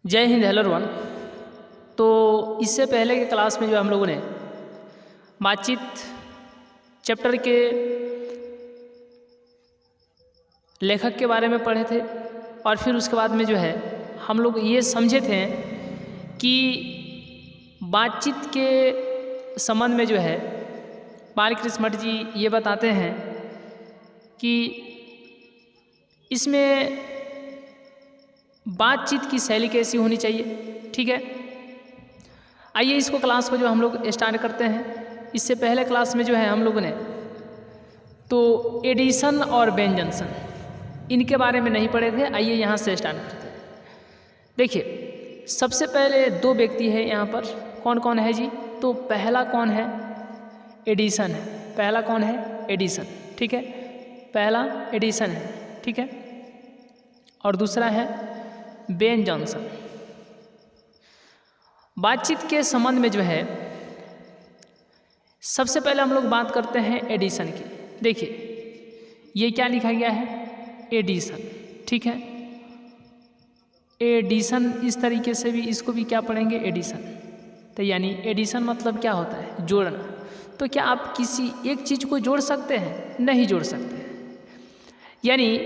जय Hind, hello everyone. तो इससे पहले के क्लास में जो हम लोगों ने बातचीत चैप्टर के लेखक के बारे में पढ़े थे और फिर उसके बाद में जो है हम लोग ये समझे थे कि बातचीत के संबंध में जो है बालकृष्ण मठ जी ये बताते हैं कि इसमें बातचीत की शैली कैसी होनी चाहिए। ठीक है, आइए इसको क्लास को जो हम लोग स्टार्ट करते हैं। इससे पहले क्लास में जो है हम लोगों ने तो एडिशन और व्यंजनसन इनके बारे में नहीं पढ़े थे। आइए यहाँ से स्टार्ट करते हैं। देखिए, सबसे पहले दो व्यक्ति है यहाँ पर। कौन कौन है जी? तो पहला कौन है? एडिशन है। पहला कौन है? एडिशन। ठीक है, पहला एडिशन है। ठीक है, और दूसरा है बेन जॉनसन। बातचीत के संबंध में जो है सबसे पहले हम लोग बात करते हैं एडिशन की। देखिए, ये क्या लिखा गया है? एडिशन। ठीक है, एडिशन इस तरीके से भी इसको भी क्या पढ़ेंगे? एडिशन। तो यानी एडिशन मतलब क्या होता है? जोड़ना। तो क्या आप किसी एक चीज़ को जोड़ सकते हैं? नहीं जोड़ सकते हैं। यानी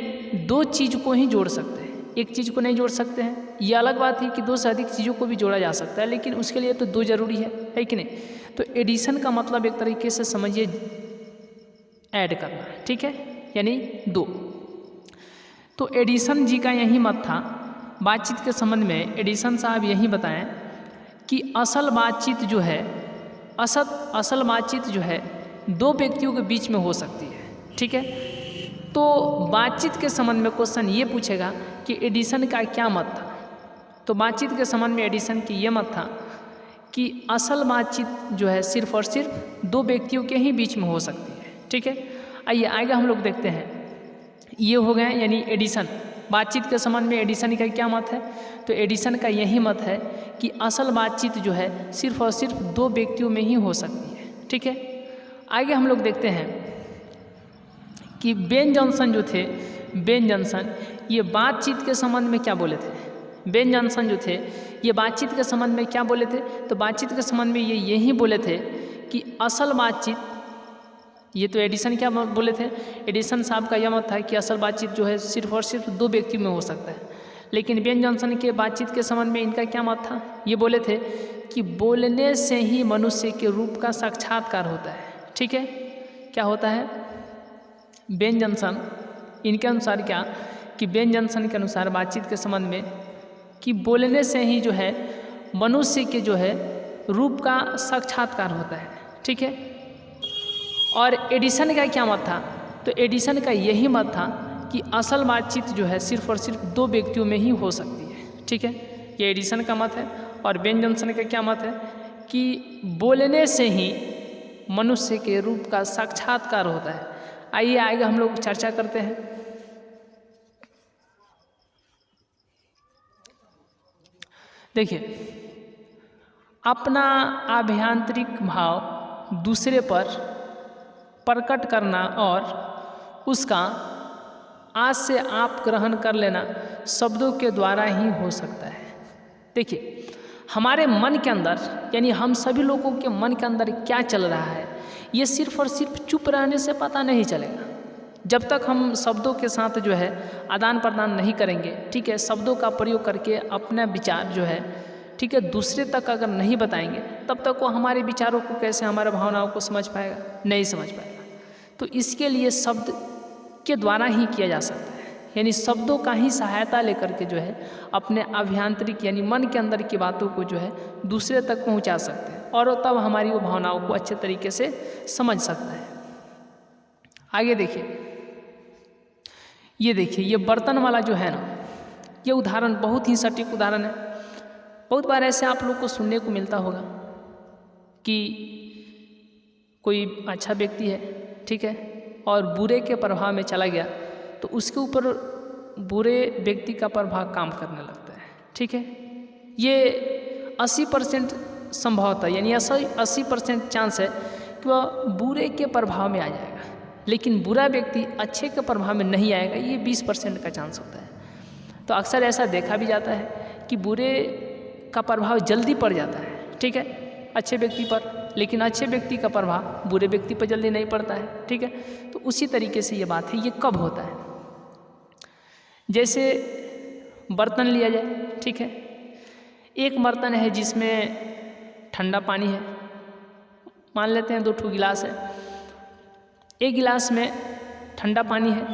दो चीज़ को ही जोड़ सकते हैं, एक चीज़ को नहीं जोड़ सकते हैं। ये अलग बात है कि दो से अधिक चीज़ों को भी जोड़ा जा सकता है, लेकिन उसके लिए तो दो जरूरी है कि नहीं? तो एडिशन का मतलब एक तरीके से समझिए ऐड करना। ठीक है, यानी दो। तो एडिशन जी का यही मत था बातचीत के संबंध में। एडिशन साहब यही बताएं कि असल बातचीत जो है असल बातचीत जो है दो व्यक्तियों के बीच में हो सकती है। ठीक है, तो बातचीत के संबंध में क्वेश्चन ये पूछेगा कि एडिशन का क्या मत था। तो बातचीत के संबंध में एडिशन की ये मत था कि असल बातचीत जो है सिर्फ और सिर्फ दो व्यक्तियों के ही बीच में हो सकती है। ठीक है, आइए आगे हम लोग देखते हैं। ये हो गए यानी एडिशन। बातचीत के संबंध में एडिशन का क्या मत है? तो एडिशन का यही मत है कि असल बातचीत जो है सिर्फ और सिर्फ दो व्यक्तियों में ही हो सकती है। ठीक है, आगे हम लोग देखते हैं कि बेन जॉनसन जो थे, बेन जॉनसन ये बातचीत के संबंध में क्या बोले थे? बेन जॉनसन जो थे ये बातचीत के संबंध में क्या बोले थे? तो बातचीत के संबंध में ये यही बोले थे कि असल बातचीत, ये तो एडिशन क्या बोले थे? एडिशन साहब का यह मत था कि असल बातचीत जो है सिर्फ और सिर्फ दो व्यक्तियों में हो सकता है। लेकिन बेन जॉनसन के बातचीत के संबंध में इनका क्या मत था? ये बोले थे कि बोलने से ही मनुष्य के रूप का साक्षात्कार होता है। ठीक है, क्या होता है? बेन जॉनसन इनके अनुसार क्या कि बेन जॉनसन के अनुसार बातचीत के संबंध में कि बोलने से ही जो है मनुष्य के जो है रूप का साक्षात्कार होता है। ठीक है, और एडिशन का क्या मत था? तो एडिशन का यही मत था कि असल बातचीत जो है सिर्फ और सिर्फ दो व्यक्तियों में ही हो सकती है। ठीक है, ये एडिशन का मत है। और बेन जॉनसन का क्या मत है? कि बोलने से ही मनुष्य के रूप का साक्षात्कार होता है। आइए आगे हम लोग चर्चा करते हैं। देखिए, अपना आभ्यंतरिक भाव दूसरे पर प्रकट करना और उसका आज से आप ग्रहण कर लेना शब्दों के द्वारा ही हो सकता है। देखिए, हमारे मन के अंदर यानी हम सभी लोगों के मन के अंदर क्या चल रहा है ये सिर्फ और सिर्फ चुप रहने से पता नहीं चलेगा। जब तक हम शब्दों के साथ जो है आदान प्रदान नहीं करेंगे, ठीक है, शब्दों का प्रयोग करके अपना विचार जो है, ठीक है, दूसरे तक अगर नहीं बताएंगे तब तक वो हमारे विचारों को कैसे, हमारे भावनाओं को समझ पाएगा? नहीं समझ पाएगा। तो इसके लिए शब्द के द्वारा ही किया जा सकता है। यानी शब्दों का ही सहायता लेकर के जो है अपने आभ्यंतरिक यानी मन के अंदर की बातों को जो है दूसरे तक पहुंचा सकते हैं और तब हमारी वो भावनाओं को अच्छे तरीके से समझ सकता है। आगे देखिए, ये देखिए, ये बर्तन वाला जो है ना, ये उदाहरण बहुत ही सटीक उदाहरण है। बहुत बार ऐसे आप लोग को सुनने को मिलता होगा कि कोई अच्छा व्यक्ति है, ठीक है, और बुरे के प्रभाव में चला गया तो उसके ऊपर बुरे व्यक्ति का प्रभाव काम करने लगता है। ठीक है, ये 80% संभवतः यानी 80% चांस है कि वह बुरे के प्रभाव में आ जाएगा, लेकिन बुरा व्यक्ति अच्छे के प्रभाव में नहीं आएगा, ये 20% का चांस होता है। तो अक्सर ऐसा देखा भी जाता है कि बुरे का प्रभाव जल्दी पड़ जाता है, ठीक है, अच्छे व्यक्ति पर, लेकिन अच्छे व्यक्ति का प्रभाव बुरे व्यक्ति पर जल्दी नहीं पड़ता है, ठीक है। तो उसी तरीके से ये बात है। ये कब होता है? जैसे बर्तन लिया जाए, ठीक है, एक बर्तन है जिसमें ठंडा पानी है, मान लेते हैं 2 गिलास है, एक गिलास में ठंडा पानी है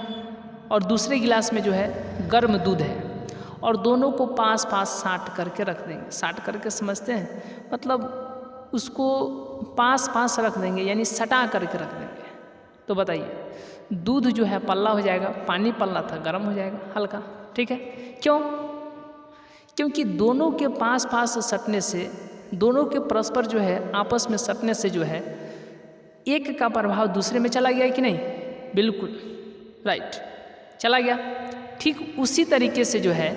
और दूसरे गिलास में जो है गर्म दूध है, और दोनों को पास पास साट करके रख देंगे। साट करके समझते हैं, मतलब उसको पास पास रख देंगे, यानी सटा करके रख देंगे। तो बताइए, दूध जो है पल्ला हो जाएगा, पानी पल्ला था गर्म हो जाएगा हल्का, ठीक है। क्यों? क्योंकि दोनों के पास पास सटने से, दोनों के परस्पर जो है आपस में सटने से जो है एक का प्रभाव दूसरे में चला गया कि नहीं? बिल्कुल राइट, चला गया। ठीक उसी तरीके से जो है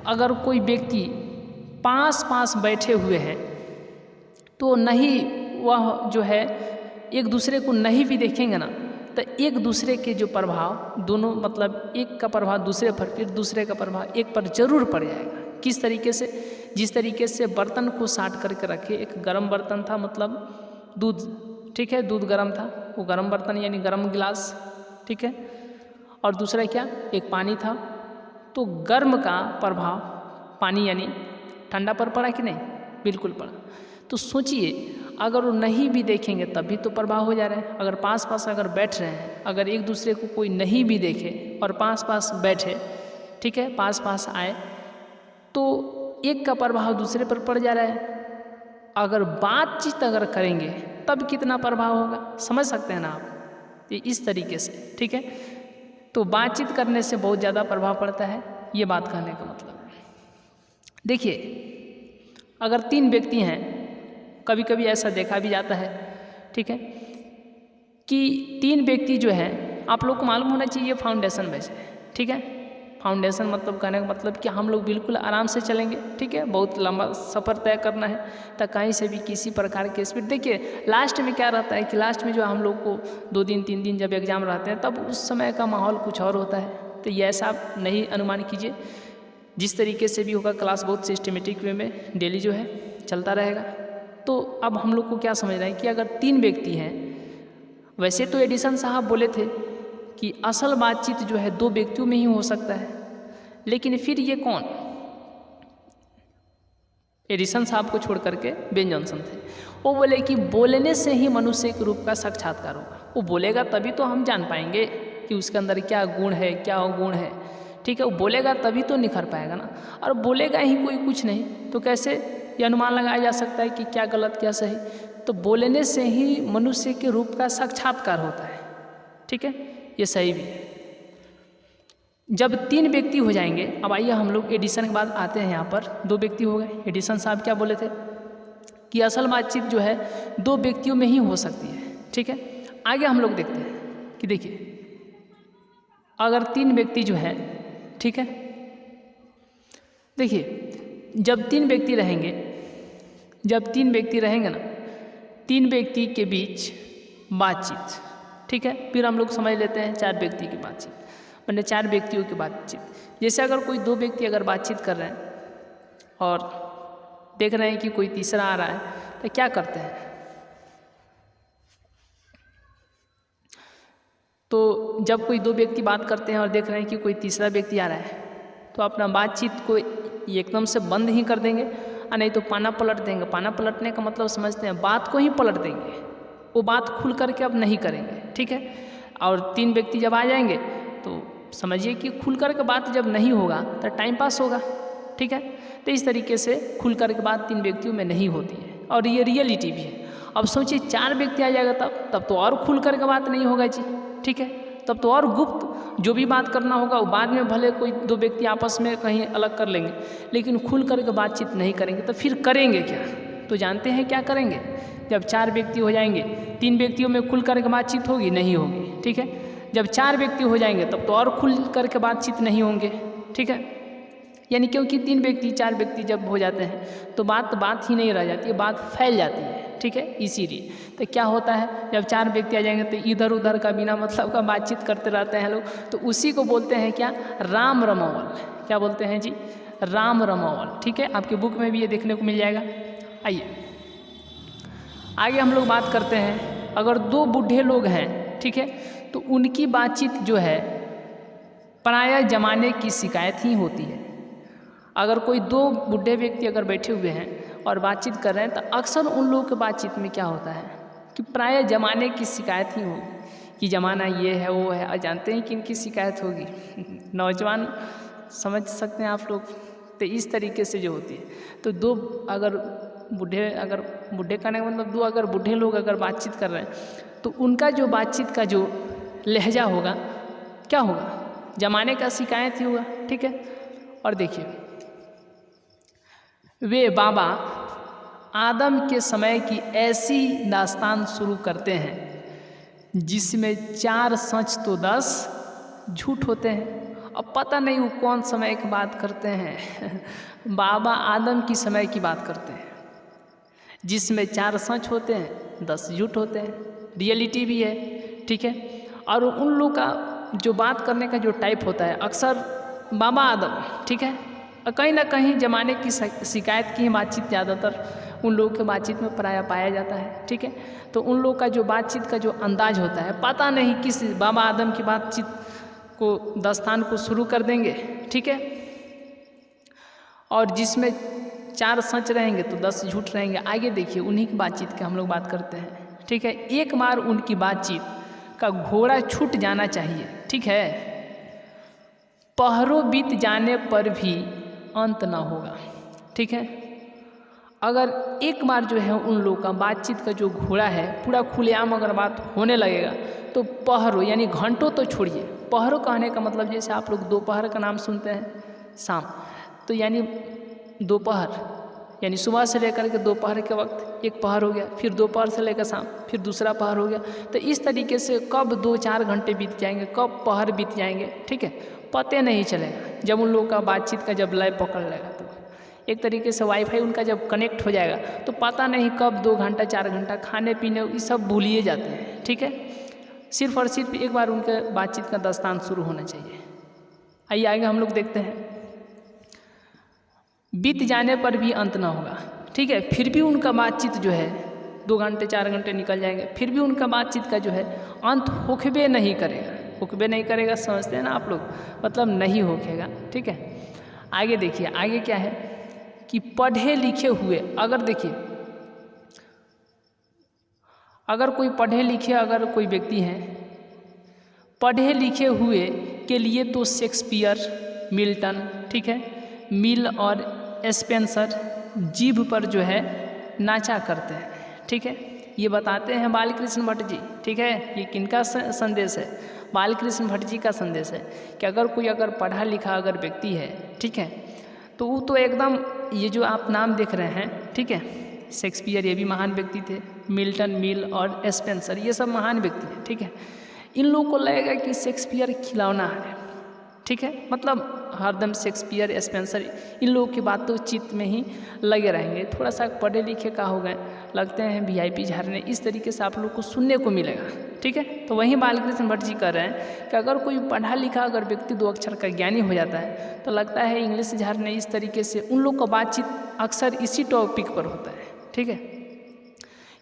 अगर कोई व्यक्ति पास पास बैठे हुए हैं तो नहीं, वह जो है एक दूसरे को नहीं भी देखेंगे ना, तो एक दूसरे के जो प्रभाव दोनों, मतलब एक का प्रभाव दूसरे पर, फिर दूसरे का प्रभाव एक पर जरूर पड़ जाएगा। किस तरीके से? जिस तरीके से बर्तन को साट करके रखे, एक गर्म बर्तन था, मतलब दूध, ठीक है, दूध गर्म था, वो गर्म बर्तन यानी गर्म गिलास, ठीक है, और दूसरा क्या, एक पानी था, तो गर्म का प्रभाव पानी यानी ठंडा पर पड़ा कि नहीं? बिल्कुल पड़ा। तो सोचिए, अगर वो नहीं भी देखेंगे तब भी तो प्रभाव हो जा रहा है। अगर पास पास अगर बैठ रहे हैं, अगर एक दूसरे को कोई नहीं भी देखे और पास पास बैठे, ठीक है, पास पास आए, तो एक का प्रभाव दूसरे पर पड़ जा रहा है। अगर बातचीत अगर करेंगे तब कितना प्रभाव होगा, समझ सकते हैं ना आप? ये इस तरीके से, ठीक है। तो बातचीत करने से बहुत ज़्यादा प्रभाव पड़ता है, ये बात कहने का मतलब है। देखिए, अगर 3 व्यक्ति हैं, कभी कभी ऐसा देखा भी जाता है, ठीक है, कि 3 व्यक्ति जो हैं, आप लोग को मालूम होना चाहिए फाउंडेशन वैसे, ठीक है। फाउंडेशन मतलब कहने का मतलब कि हम लोग बिल्कुल आराम से चलेंगे, ठीक है, बहुत लंबा सफ़र तय करना है, तो कहीं से भी किसी प्रकार के स्पीड। देखिए लास्ट में क्या रहता है कि लास्ट में जो हम लोग को 2 दिन 3 दिन जब एग्ज़ाम रहते हैं, तब उस समय का माहौल कुछ और होता है। तो ये ऐसा आप नहीं अनुमान कीजिए, जिस तरीके से भी होगा क्लास बहुत सिस्टमेटिक वे में डेली जो है चलता रहेगा। तो अब हम लोग को क्या समझ रहे हैं कि अगर 3 व्यक्ति हैं, वैसे तो एडिसन साहब बोले थे कि असल बातचीत जो है 2 व्यक्तियों में ही हो सकता है, लेकिन फिर ये कौन? एडिसन साहब को छोड़ करके बेन जॉनसन थे। वो बोले कि बोलने से ही मनुष्य के रूप का साक्षात्कार होगा। वो बोलेगा तभी तो हम जान पाएंगे कि उसके अंदर क्या गुण है, क्या गुण है, ठीक है। वो बोलेगा तभी तो निखर पाएगा ना, और बोलेगा ही कोई कुछ नहीं, तो कैसे ये अनुमान लगाया जा सकता है कि क्या गलत क्या सही? तो बोलने से ही मनुष्य के रूप का साक्षात्कार होता है, ठीक है, ये सही भी है। जब 3 व्यक्ति हो जाएंगे, अब आइए हम लोग एडिसन के बाद आते हैं यहाँ पर 2 व्यक्ति हो गए। एडिसन साहब क्या बोले थे कि असल बातचीत जो है 2 व्यक्तियों में ही हो सकती है, ठीक है। आगे हम लोग देखते हैं कि देखिए, अगर 3 व्यक्ति जो है, ठीक है, देखिए जब 3 व्यक्ति रहेंगे, जब 3 व्यक्ति रहेंगे ना, 3 व्यक्ति के बीच बातचीत, ठीक है, फिर हम लोग समझ लेते हैं 4 व्यक्ति की बातचीत, मैंने 4 व्यक्तियों की बातचीत। जैसे अगर कोई 2 व्यक्ति अगर बातचीत कर रहे हैं और देख रहे हैं कि कोई तीसरा आ रहा है, तो क्या करते हैं? तो जब कोई 2 व्यक्ति बात करते हैं और देख रहे हैं कि कोई तीसरा व्यक्ति आ रहा है, तो अपना बातचीत को एकदम से बंद ही कर देंगे, और नहीं तो पाना पलट देंगे। पाना पलटने का मतलब समझते हैं, बात को ही पलट देंगे, वो बात खुल करके अब नहीं करेंगे, ठीक है। और 3 व्यक्ति जब आ जाएंगे तो समझिए कि खुल कर के बात जब नहीं होगा तो टाइम पास होगा, ठीक है। तो इस तरीके से खुल कर के बात 3 व्यक्तियों में नहीं होती है, और ये रियलिटी भी है। अब सोचिए 4 व्यक्ति आ जाएगा तब तो और खुल कर के बात नहीं होगा जी, ठीक है, तब तो और गुप्त जो भी बात करना होगा वो बाद में भले कोई 2 व्यक्ति आपस में कहीं अलग कर लेंगे, लेकिन खुल कर के बातचीत नहीं करेंगे। तो फिर करेंगे क्या? तो जानते हैं क्या करेंगे? जब 4 व्यक्ति हो जाएंगे, 3 व्यक्तियों में खुल कर के बातचीत होगी? नहीं होगी, ठीक है। जब 4 व्यक्ति हो जाएंगे तब तो और खुल करके बातचीत नहीं होंगे, ठीक है। यानी क्योंकि 3 व्यक्ति 4 व्यक्ति जब हो जाते हैं तो बात ही नहीं रह जाती है, बात फैल जाती है, ठीक है। इसीलिए तो क्या होता है, जब 4 व्यक्ति आ जाएंगे तो इधर उधर का बिना मतलब का बातचीत करते रहते हैं लोग, तो उसी को बोलते हैं क्या, राम रमावल। क्या बोलते हैं जी, राम रमावल। ठीक है, आपके बुक में भी ये देखने को मिल जाएगा। आइए आगे हम लोग बात करते हैं, अगर 2 बूढ़े लोग हैं, ठीक है, तो उनकी बातचीत जो है प्रायः जमाने की शिकायत ही होती है। अगर कोई 2 बूढ़े व्यक्ति अगर बैठे हुए हैं और बातचीत कर रहे हैं तो अक्सर उन लोगों की बातचीत में क्या होता है कि प्रायः जमाने की शिकायत ही होगी कि ज़माना ये है वो है, और जानते हैं कि इनकी शिकायत होगी नौजवान समझ सकते हैं आप लोग। तो इस तरीके से जो होती है, तो 2 अगर बूढ़े कहने का मतलब 2 अगर बूढ़े लोग अगर बातचीत कर रहे हैं तो उनका जो बातचीत का जो लहजा होगा क्या होगा, जमाने का शिकायत ही होगा। ठीक है, और देखिए, वे बाबा आदम के समय की ऐसी दास्तान शुरू करते हैं जिसमें 4 सच तो 10 झूठ होते हैं। अब पता नहीं वो कौन समय की बात करते हैं बाबा आदम की समय की बात करते हैं जिसमें 4 सच होते हैं 10 झूठ होते हैं, रियलिटी भी है। ठीक है, और उन लोग का जो बात करने का जो टाइप होता है अक्सर बाबा आदम, ठीक है, कहीं ना कहीं ज़माने की शिकायत की बातचीत ज़्यादातर उन लोगों के बातचीत में प्रायः पाया जाता है। ठीक है, तो उन लोग का जो बातचीत का जो अंदाज होता है, पता नहीं किस बाबा आदम की बातचीत को दास्तान को शुरू कर देंगे। ठीक है, और जिसमें 4 सच रहेंगे तो 10 झूठ रहेंगे। आगे देखिए, उन्हीं की बातचीत की हम लोग बात करते हैं। ठीक है, एक बार उनकी बातचीत का घोड़ा छूट जाना चाहिए। ठीक है, पहरों बीत जाने पर भी अंत ना होगा। ठीक है, अगर एक बार जो है उन लोगों का बातचीत का जो घोड़ा है पूरा खुलेआम अगर बात होने लगेगा तो पहरों यानी घंटों तो छोड़िए, पहरों कहने का मतलब जैसे आप लोग दोपहर का नाम सुनते हैं शाम, तो यानी दोपहर यानी सुबह से लेकर के दोपहर के वक्त एक पहर हो गया, फिर दोपहर से लेकर शाम फिर दूसरा पहर हो गया। तो इस तरीके से कब 2-4 घंटे बीत जाएंगे, कब पहर बीत जाएंगे, ठीक है, पते नहीं चलेगा। जब उन लोगों का बातचीत का जब लय पकड़ लेगा तो एक तरीके से वाईफाई उनका जब कनेक्ट हो जाएगा तो पता नहीं कब 2 घंटा 4 घंटा खाने पीने ये सब भूलिए जाते हैं। ठीक है, सिर्फ और सिर्फ एक बार उनके बातचीत का दास्तान शुरू होना चाहिए। आइए आगे हम लोग देखते हैं, बीत जाने पर भी अंत ना होगा। ठीक है, फिर भी उनका बातचीत जो है 2 घंटे 4 घंटे निकल जाएंगे, फिर भी उनका बातचीत का जो है अंत होकबे नहीं करेगा। होकबे नहीं करेगा समझते हैं ना आप लोग, मतलब नहीं होकेगा। ठीक है, आगे देखिए, आगे क्या है कि पढ़े लिखे हुए, अगर देखिए अगर कोई पढ़े लिखे अगर कोई व्यक्ति है, पढ़े लिखे हुए के लिए तो शेक्सपियर, मिल्टन, ठीक है, मिल और स्पेंसर जीभ पर जो है नाचा करते हैं। ठीक है, ये बताते हैं बालकृष्ण भट्ट जी। ठीक है, ये किनका संदेश है, बालकृष्ण भट्ट जी का संदेश है कि अगर कोई अगर पढ़ा लिखा अगर व्यक्ति है, ठीक है, तो वो तो एकदम ये जो आप नाम देख रहे हैं, ठीक है, शेक्सपियर ये भी महान व्यक्ति थे, मिल्टन, मिल और स्पेंसर ये सब महान व्यक्ति हैं। ठीक है, इन लोगों को लगेगा कि शेक्सपियर खिलौना है। ठीक है, मतलब हरदम शेक्सपियर, स्पेंसर इन लोगों की बातचीत में ही लगे रहेंगे। थोड़ा सा पढ़े लिखे का हो गए, लगते हैं VIP झाड़ने, इस तरीके से आप लोग को सुनने को मिलेगा। ठीक है, तो वहीं बालकृष्ण भट्ट जी कर रहे हैं कि अगर कोई पढ़ा लिखा अगर व्यक्ति 2 अक्षर का ज्ञानी हो जाता है तो लगता है इंग्लिश झाड़ने, इस तरीके से उन लोग का बातचीत अक्सर इसी टॉपिक पर होता है। ठीक है,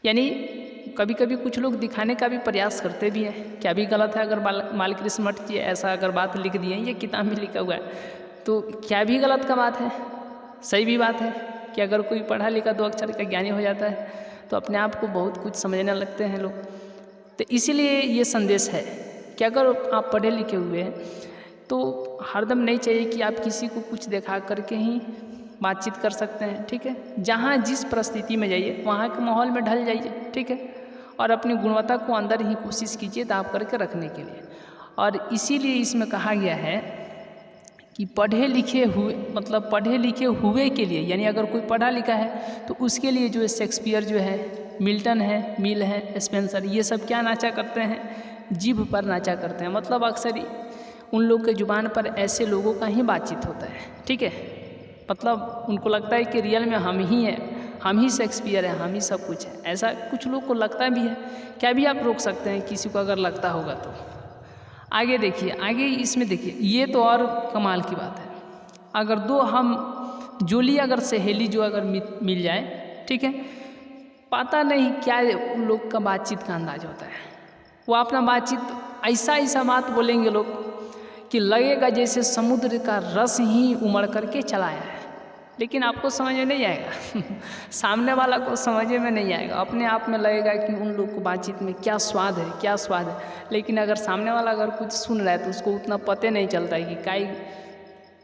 यानी कभी कभी कुछ लोग दिखाने का भी प्रयास करते भी हैं, क्या भी गलत है अगर बालकृष्ण भट्ट जी ऐसा अगर बात लिख दिए, ये किताब में लिखा हुआ है, तो क्या भी गलत का बात है, सही भी बात है कि अगर कोई पढ़ा लिखा 2 अक्षर का ज्ञानी हो जाता है तो अपने आप को बहुत कुछ समझने लगते हैं लोग। तो इसीलिए ये संदेश है कि अगर आप पढ़े लिखे हुए हैं तो हरदम नहीं चाहिए कि आप किसी को कुछ दिखा करके ही बातचीत कर सकते हैं। ठीक है, जहाँ जिस परिस्थिति में जाइए वहाँ के माहौल में ढल जाइए। ठीक है, और अपनी गुणवत्ता को अंदर ही कोशिश कीजिए दाब करके रखने के लिए। और इसीलिए इसमें कहा गया है कि पढ़े लिखे हुए, मतलब पढ़े लिखे हुए के लिए, यानी अगर कोई पढ़ा लिखा है तो उसके लिए जो शेक्सपियर जो है, मिल्टन है, मिल है, स्पेंसर, ये सब क्या नाचा करते हैं, जीभ पर नाचा करते हैं। मतलब अक्सर उन लोग के जुबान पर ऐसे लोगों का ही बातचीत होता है। ठीक है, मतलब उनको लगता है कि रियल में हम ही हैं हम ही शेक्सपियर हैं, हम ही सब कुछ है, ऐसा कुछ लोग को लगता भी है। क्या भी आप रोक सकते हैं किसी को अगर लगता होगा तो। आगे देखिए, आगे इसमें देखिए, ये तो और कमाल की बात है। अगर दो हम जोली अगर सहेली जो अगर मिल जाए, ठीक है, पता नहीं क्या उन लोग का बातचीत का अंदाज होता है। वो अपना बातचीत ऐसा ऐसा बात बोलेंगे लोग कि लगेगा जैसे समुद्र का रस ही उमड़ करके चला आया है, लेकिन आपको समझ में नहीं आएगा सामने वाला को समझ में नहीं आएगा। अपने आप में लगेगा कि उन लोग को बातचीत में क्या स्वाद है, क्या स्वाद है, लेकिन अगर सामने वाला अगर कुछ सुन रहा है तो उसको उतना पता नहीं चलता है कि क्या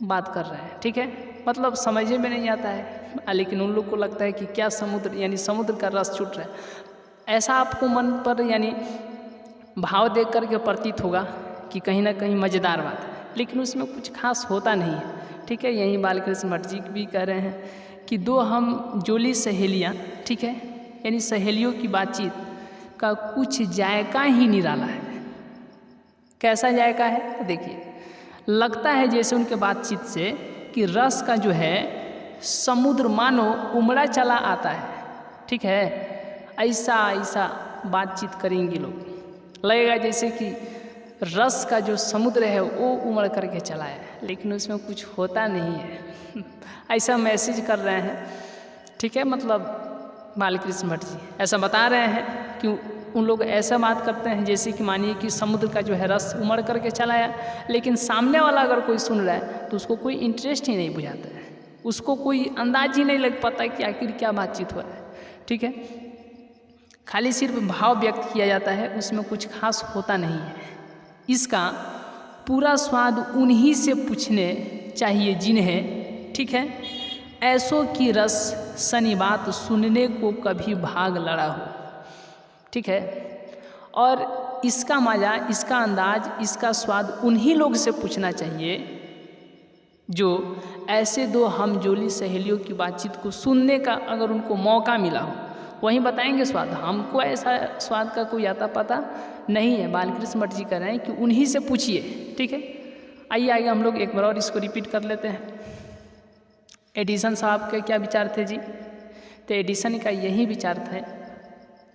बात कर रहे हैं, ठीक है, मतलब समझ में नहीं आता है, लेकिन उन लोग को लगता है कि क्या समुद्र यानी समुद्र का रस छूट रहा है। ऐसा आपको मन पर यानी भाव देख करके प्रतीत होगा कि कहीं ना कहीं मज़ेदार बात है, लेकिन उसमें कुछ खास होता नहीं है, ठीक है। यही बालकृष्ण भट्ट जी भी कह रहे हैं कि दो हम जोली सहेलियाँ, ठीक है, यानी सहेलियों की बातचीत का कुछ जायका ही निराला है। कैसा जायका है तो देखिए, लगता है जैसे उनके बातचीत से कि रस का जो है समुद्र मानो उमड़ा चला आता है, ठीक है, ऐसा ऐसा बातचीत करेंगे लोग, लगेगा जैसे कि रस का जो समुद्र है वो उमड़ करके चला है, लेकिन उसमें कुछ होता नहीं है ऐसा मैसेज कर रहे हैं, ठीक है। मतलब बालकृष्ण भट्ट जी ऐसा बता रहे हैं कि उन लोग ऐसा बात करते हैं जैसे कि मानिए कि समुद्र का जो है रस उमड़ करके चला आया, लेकिन सामने वाला अगर कोई सुन रहा है तो उसको कोई इंटरेस्ट ही नहीं बुझाता है, उसको कोई अंदाज ही नहीं लग पाता कि आखिर क्या बातचीत हो रहा है, ठीक है। खाली सिर्फ भाव व्यक्त किया जाता है, उसमें कुछ खास होता नहीं है। इसका पूरा स्वाद उन्हीं से पूछने चाहिए जिन्हें, ठीक है, ऐसों की रस सनी बात सुनने को कभी भाग लड़ा हो, ठीक है। और इसका मज़ा, इसका अंदाज, इसका स्वाद उन्हीं लोग से पूछना चाहिए जो ऐसे दो हमजोली सहेलियों की बातचीत को सुनने का अगर उनको मौका मिला हो, वहीं बताएंगे स्वाद। हमको ऐसा स्वाद का कोई आता पता नहीं है। बालकृष्ण भट्ट जी कह रहे हैं कि उन्हीं से पूछिए, ठीक है। आइए आगे हम लोग एक बार और इसको रिपीट कर लेते हैं। एडिसन साहब के क्या विचार थे जी? तो एडिसन का यही विचार था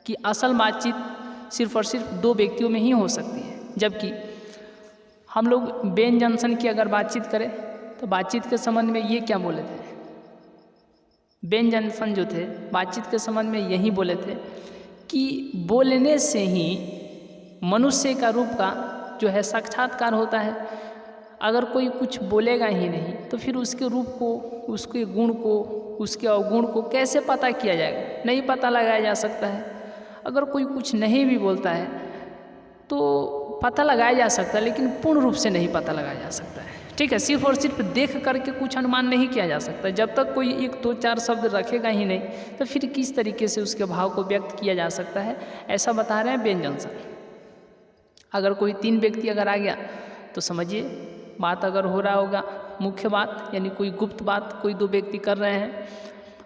कि असल बातचीत सिर्फ और सिर्फ दो व्यक्तियों में ही हो सकती है, जबकि हम लोग बेन जॉनसन की अगर बातचीत करें तो बातचीत के संबंध में ये क्या बोले थे? बेन जॉनसन जो थे बातचीत के संबंध में यही बोले थे कि बोलने से ही मनुष्य का रूप का जो है साक्षात्कार होता है। अगर कोई कुछ बोलेगा ही नहीं तो फिर उसके रूप को, उसके गुण को, उसके अवगुण को कैसे पता किया जाएगा? नहीं पता लगाया जा सकता है। अगर कोई कुछ नहीं भी बोलता है तो पता लगाया जा सकता है, लेकिन पूर्ण रूप से नहीं पता लगाया जा सकता है, ठीक है। सिर्फ और सिर्फ देख करके कुछ अनुमान नहीं किया जा सकता। जब तक कोई एक दो चार शब्द रखेगा ही नहीं तो फिर किस तरीके से उसके भाव को व्यक्त किया जा सकता है, ऐसा बता रहे हैं बेन जॉनसन। अगर कोई तीन व्यक्ति अगर आ गया तो समझिए बात अगर हो रहा होगा मुख्य बात, यानी कोई गुप्त बात कोई दो व्यक्ति कर रहे हैं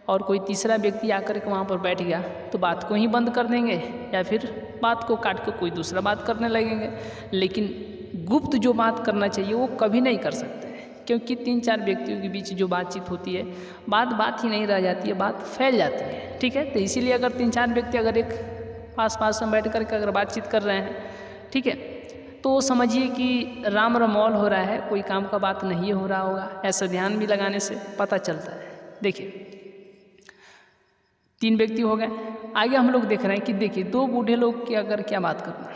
और कोई तीसरा व्यक्ति आकर के वहाँ पर बैठ गया तो बात को ही बंद कर देंगे या फिर बात को काट के कोई दूसरा बात करने लगेंगे। लेकिन गुप्त जो बात करना चाहिए वो कभी नहीं कर सकते, क्योंकि तीन चार व्यक्तियों के बीच जो बातचीत होती है बात ही नहीं रह जाती है, बात फैल जाती है, ठीक है। तो इसीलिए अगर तीन चार व्यक्ति अगर एक पास में बैठ करके अगर बातचीत कर रहे हैं, ठीक है, तो समझिए कि राम रमौल हो रहा है, कोई काम का बात नहीं हो रहा होगा। ऐसा ध्यान भी लगाने से पता चलता है। देखिए तीन व्यक्ति हो गए, आगे हम लोग देख रहे हैं कि देखिए दो बूढ़े लोग की अगर क्या बात करना,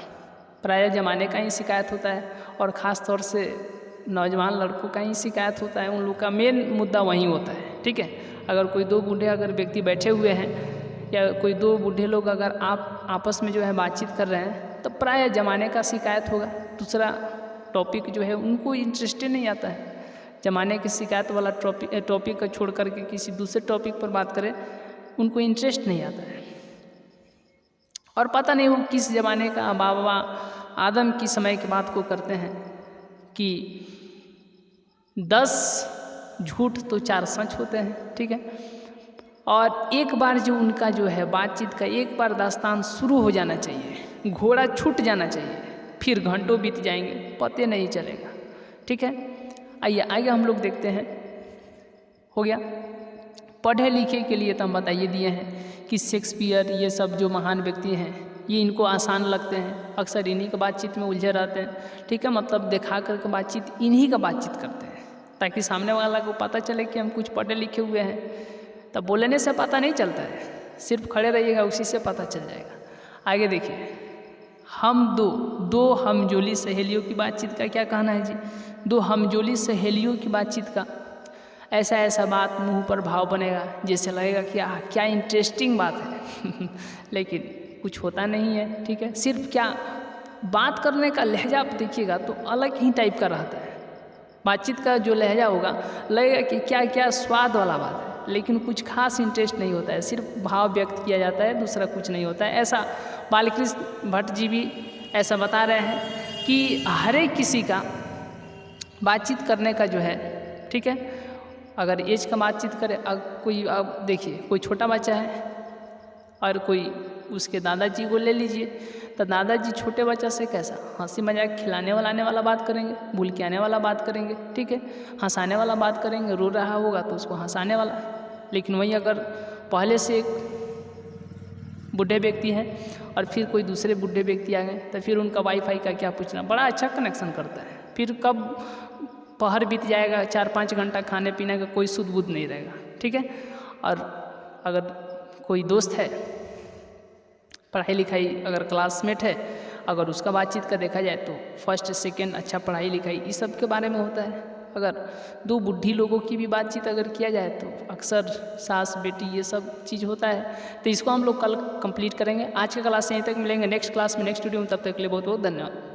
प्रायः जमाने का ही शिकायत होता है और ख़ास तौर से नौजवान लड़कों का ही शिकायत होता है। उन लोग का मेन मुद्दा वहीं होता है, ठीक है। अगर कोई दो बूढ़े अगर व्यक्ति बैठे हुए हैं या कोई दो बूढ़े लोग अगर आप आपस में जो है बातचीत कर रहे हैं तो प्रायः जमाने का शिकायत होगा। दूसरा टॉपिक जो है उनको इंटरेस्ट नहीं आता है। जमाने की शिकायत वाला टॉपिक को छोड़ करके किसी दूसरे टॉपिक पर बात करें उनको इंटरेस्ट नहीं आता है। और पता नहीं वो किस ज़माने का बाबा आदम की समय की बात को करते हैं कि 10 झूठ तो 4 सच होते हैं, ठीक है। और एक बार जो उनका जो है बातचीत का एक बार दास्तान शुरू हो जाना चाहिए, घोड़ा छूट जाना चाहिए, फिर घंटों बीत जाएंगे पते नहीं चलेगा, ठीक है। आइए आगे हम लोग देखते हैं। हो गया पढ़े लिखे के लिए तो हम बताइए दिए हैं कि शेक्सपियर ये सब जो महान व्यक्ति हैं ये इनको आसान लगते हैं, अक्सर इन्हीं का बातचीत में उलझे रहते हैं। ठीक है, मतलब दिखा करके बातचीत इन्हीं का बातचीत करते हैं ताकि सामने वाला को पता चले कि हम कुछ पढ़े लिखे हुए हैं। तब बोलने से पता नहीं चलता है, सिर्फ खड़े रहिएगा उसी से पता चल जाएगा। आगे देखिए, हम दो हमजोली सहेलियों की बातचीत का क्या कहना है जी। दो हमजोली सहेलियों की बातचीत का ऐसा बात मुंह पर भाव बनेगा, जैसे लगेगा कि क्या इंटरेस्टिंग बात है लेकिन कुछ होता नहीं है। ठीक है, सिर्फ क्या बात करने का लहजा आप देखिएगा तो अलग ही टाइप का रहता है। बातचीत का जो लहजा होगा लगेगा कि क्या स्वाद वाला बात है, लेकिन कुछ खास इंटरेस्ट नहीं होता है, सिर्फ भाव व्यक्त किया जाता है, दूसरा कुछ नहीं होता है। ऐसा बालकृष्ण भट्ट जी भी ऐसा बता रहे हैं कि हर एक किसी का बातचीत करने का जो है, ठीक है, अगर एज का बातचीत करे, कोई अब देखिए कोई छोटा बच्चा है और कोई उसके दादाजी को ले लीजिए, तो दादाजी छोटे बच्चा से कैसा हंसी मजाक खिलाने वलाने वाला बात करेंगे, भूल के आने वाला बात करेंगे, ठीक है, हंसाने वाला बात करेंगे, रो रहा होगा तो उसको हंसाने वाला। लेकिन वहीं अगर पहले से एक बूढ़े व्यक्ति हैं और फिर कोई दूसरे बूढ़े व्यक्ति आ गए तो फिर उनका वाईफाई का क्या पूछना, बड़ा अच्छा कनेक्शन करता है। फिर कब पहर बीत जाएगा, 4-5 घंटा खाने पीने का कोई सुध बुध नहीं रहेगा। ठीक है, और अगर कोई दोस्त है, पढ़ाई लिखाई अगर क्लासमेट है, अगर उसका बातचीत का देखा जाए तो फर्स्ट सेकंड अच्छा पढ़ाई लिखाई इस सब के बारे में होता है। अगर दो बुढ़ी लोगों की भी बातचीत अगर किया जाए तो अक्सर सास बेटी ये सब चीज़ होता है। तो इसको हम लोग कल कंप्लीट करेंगे। आज के क्लास से यहीं तक, मिलेंगे नेक्स्ट क्लास में नेक्स्ट वीडियो में, तब तक के लिए बहुत बहुत धन्यवाद।